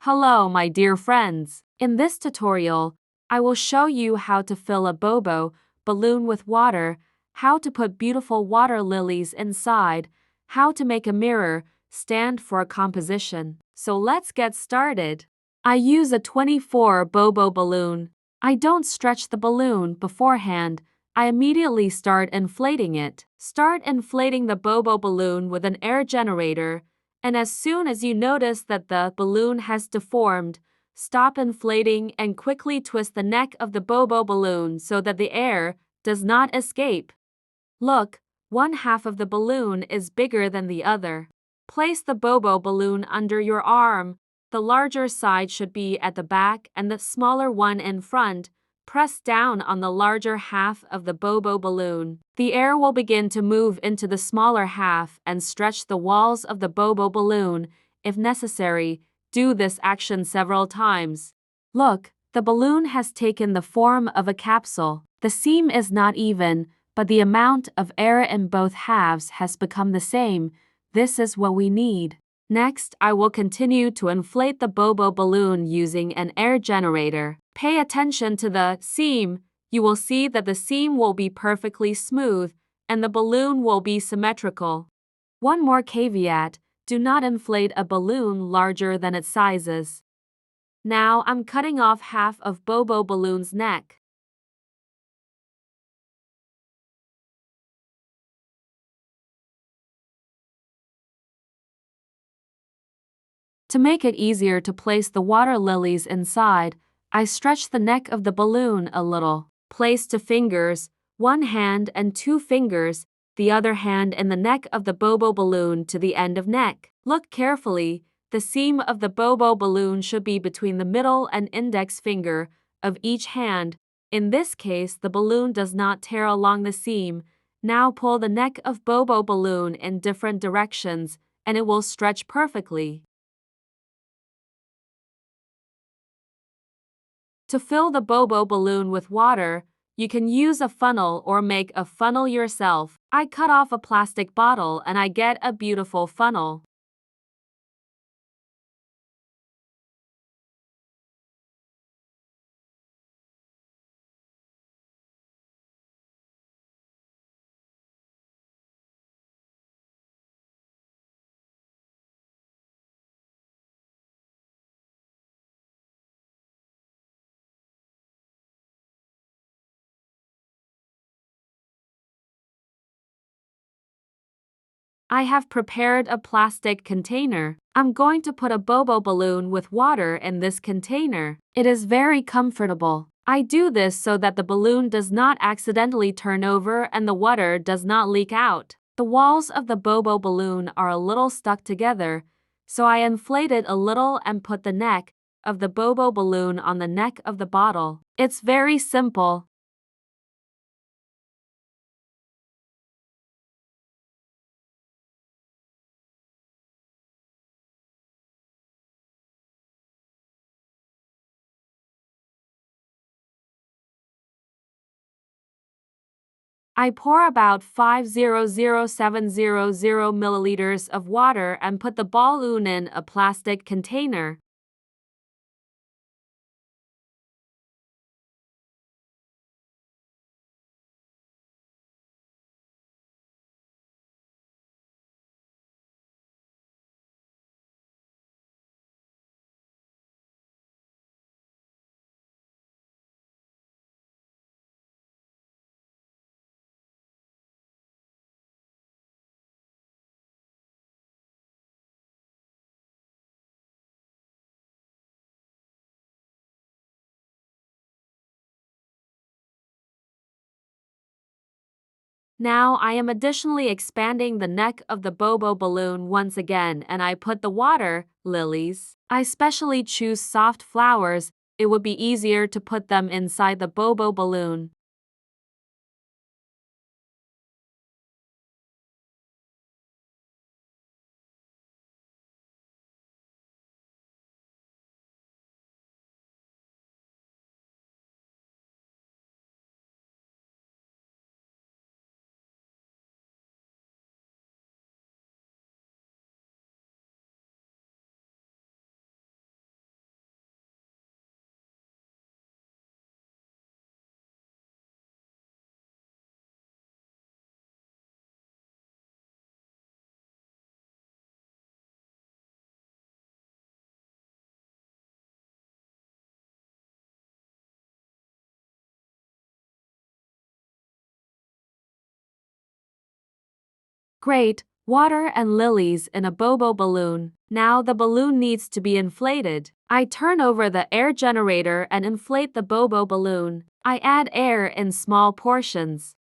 Hello, my dear friends. In this tutorial, I will show you how to fill a Bobo balloon with water, how to put beautiful water lilies inside, how to make a mirror stand for a composition. So let's get started. I use a 24 Bobo balloon. I don't stretch the balloon beforehand. I immediately start inflating it. Start inflating the Bobo balloon with an air generator, and as soon as you notice that the balloon has deformed, stop inflating and quickly twist the neck of the Bobo balloon so that the air does not escape. Look, one half of the balloon is bigger than the other. Place the Bobo balloon under your arm. The larger side should be at the back and the smaller one in front. Press down on the larger half of the Bobo balloon. The air will begin to move into the smaller half and stretch the walls of the Bobo balloon. If necessary, do this action several times. Look, the balloon has taken the form of a capsule. The seam is not even, but the amount of air in both halves has become the same. This is what we need. Next, I will continue to inflate the Bobo balloon using an air generator. Pay attention to the seam. You will see that the seam will be perfectly smooth and the balloon will be symmetrical. One more caveat, do not inflate a balloon larger than its sizes. Now I'm cutting off half of Bobo balloon's neck. To make it easier to place the water lilies inside, I stretch the neck of the balloon a little. Place 2 fingers, one hand and 2 fingers, the other hand in the neck of the Bobo balloon to the end of neck. Look carefully, the seam of the Bobo balloon should be between the middle and index finger of each hand. In this case, the balloon does not tear along the seam. Now pull the neck of Bobo balloon in different directions and it will stretch perfectly. To fill the Bobo balloon with water, you can use a funnel or make a funnel yourself. I cut off a plastic bottle and I get a beautiful funnel. I have prepared a plastic container. I'm going to put a Bobo balloon with water in this container. It is very comfortable. I do this so that the balloon does not accidentally turn over and the water does not leak out. The walls of the Bobo balloon are a little stuck together, so I inflate it a little and put the neck of the Bobo balloon on the neck of the bottle. It's very simple. I pour about 500,700 milliliters of water and put the balloon in a plastic container. Now I am additionally expanding the neck of the Bobo balloon once again and I put the water lilies. I specially choose soft flowers. It would be easier to put them inside the Bobo balloon. Great, water and lilies in a Bobo balloon. Now the balloon needs to be inflated. I turn over the air generator and inflate the Bobo balloon. I add air in small portions.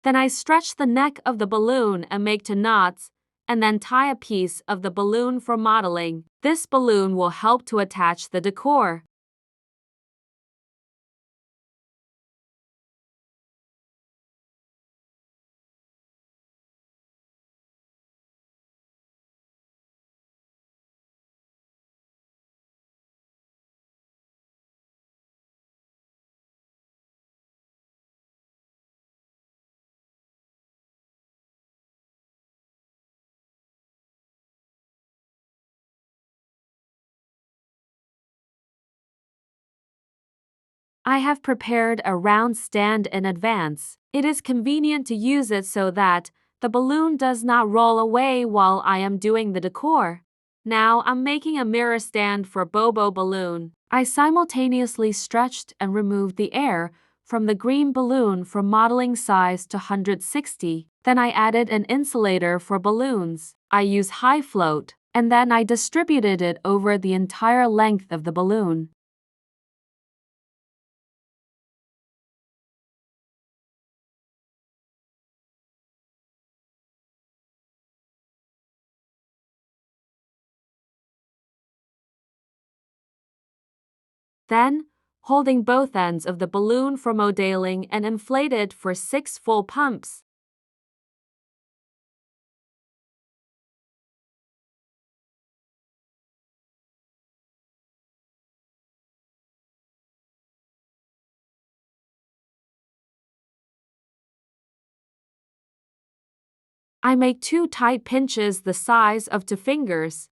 Then I stretch the neck of the balloon and make two knots, and then tie a piece of the balloon for modeling. This balloon will help to attach the decor. I have prepared a round stand in advance. It is convenient to use it so that the balloon does not roll away while I am doing the decor. Now I'm making a mirror stand for Bobo balloon. I simultaneously stretched and removed the air from the green balloon from modeling size to 160. Then I added an insulator for balloons. I use high float, and then I distributed it over the entire length of the balloon. Then, holding both ends of the balloon for modeling and inflate it for 6 full pumps. I make 2 tight pinches the size of 2 fingers.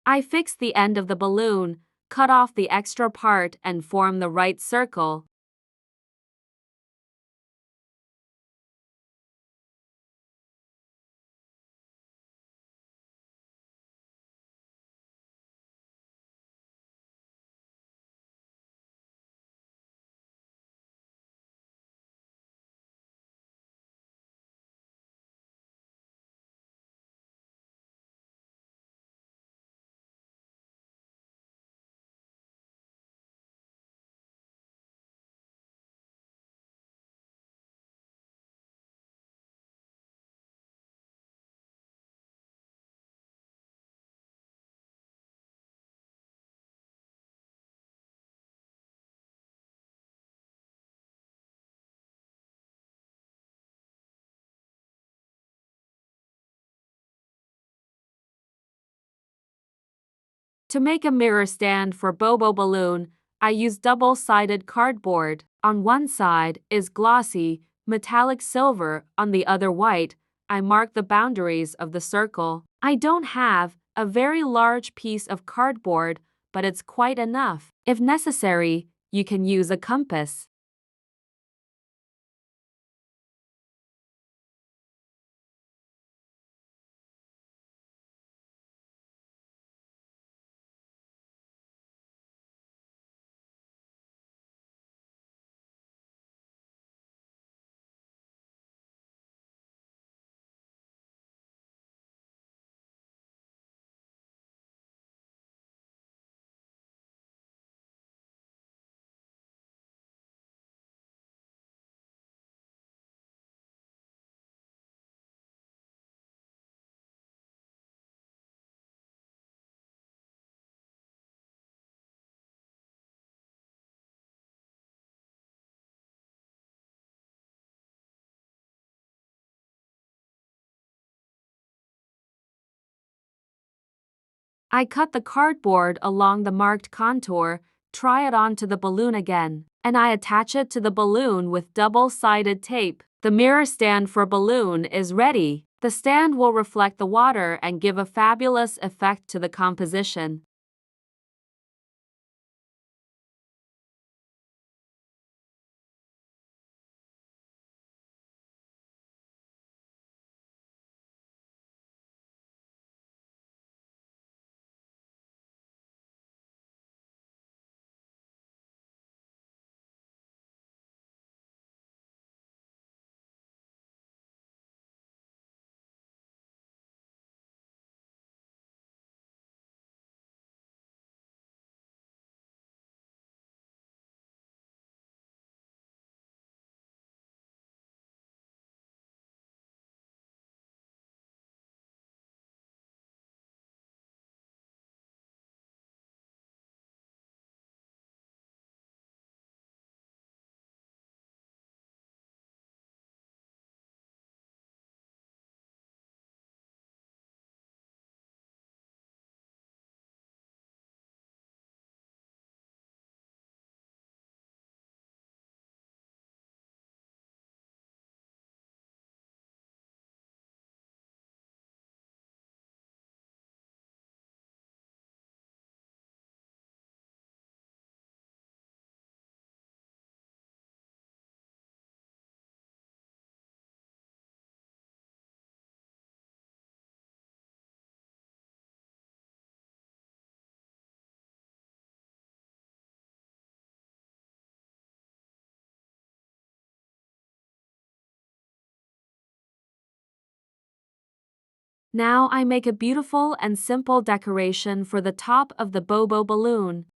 I fix the end of the balloon, cut off the extra part and form the right circle. To make a mirror stand for Bobo balloon, I use double-sided cardboard. On one side is glossy, metallic silver, on the other white. I mark the boundaries of the circle. I don't have a very large piece of cardboard, but it's quite enough. If necessary, you can use a compass. I cut the cardboard along the marked contour, try it onto the balloon again, and I attach it to the balloon with double-sided tape. The mirror stand for balloon is ready. The stand will reflect the water and give a fabulous effect to the composition. Now I make a beautiful and simple decoration for the top of the Bobo balloon.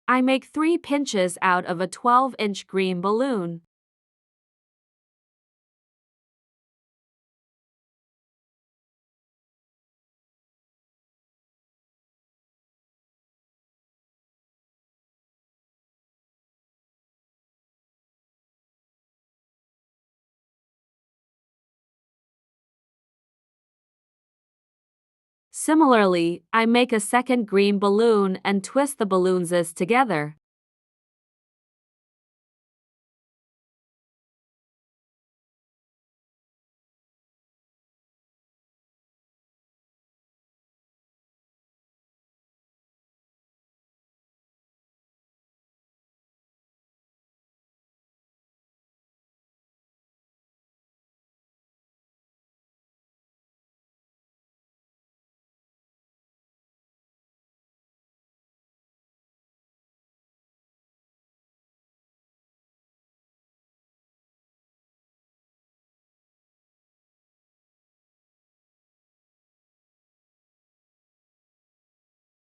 I make 3 pinches out of a 12-inch green balloon. Similarly, I make a second green balloon and twist the balloons together.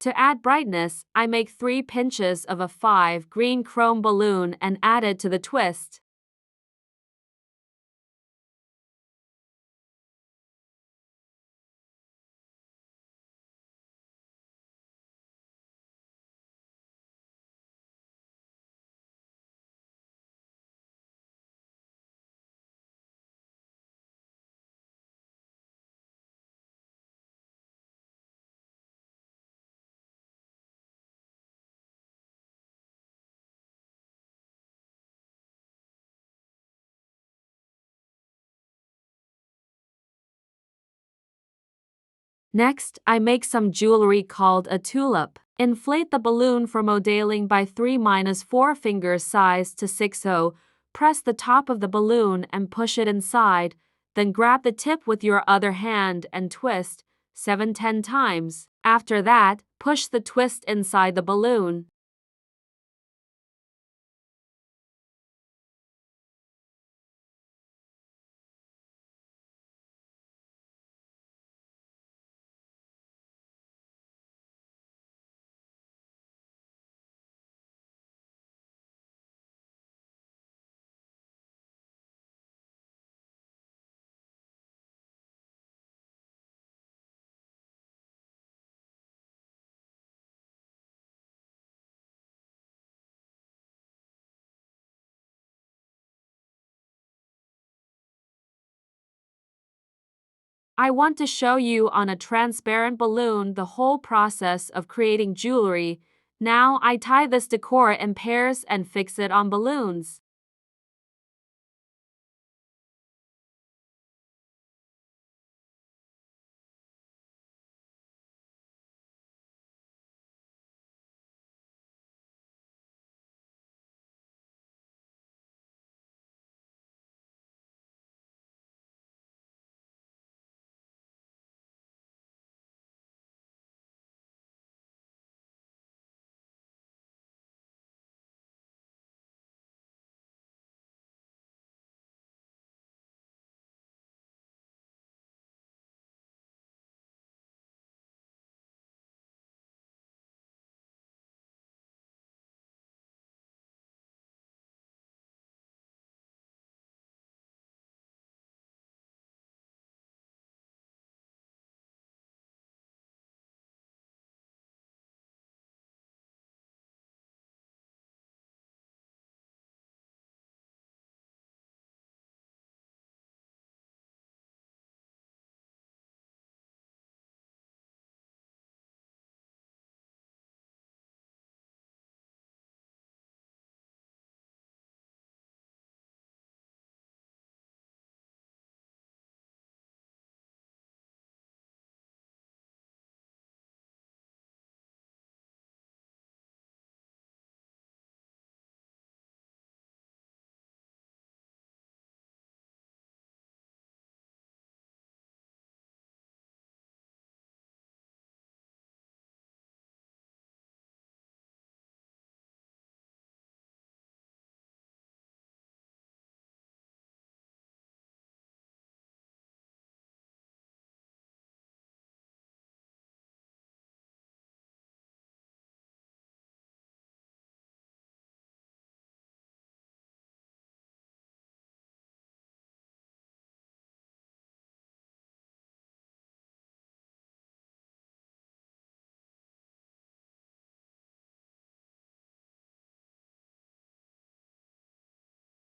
To add brightness, I make 3 pinches of a 5 green chrome balloon and add it to the twist. Next, I make some jewelry called a tulip. Inflate the balloon for modeling by 3-4 fingers size to 6-0. Press the top of the balloon and push it inside, then grab the tip with your other hand and twist 7-10 times. After that, push the twist inside the balloon. I want to show you on a transparent balloon the whole process of creating jewelry. Now I tie this decor in pairs and fix it on balloons.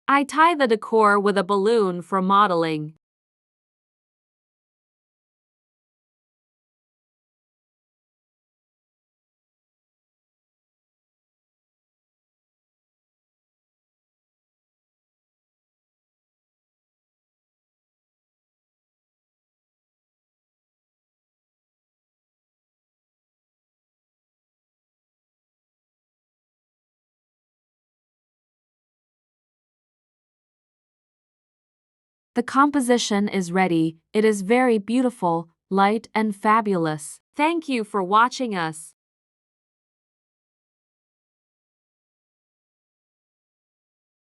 I tie the decor with a balloon for modeling. The composition is ready. It is very beautiful, light and fabulous. Thank you for watching us.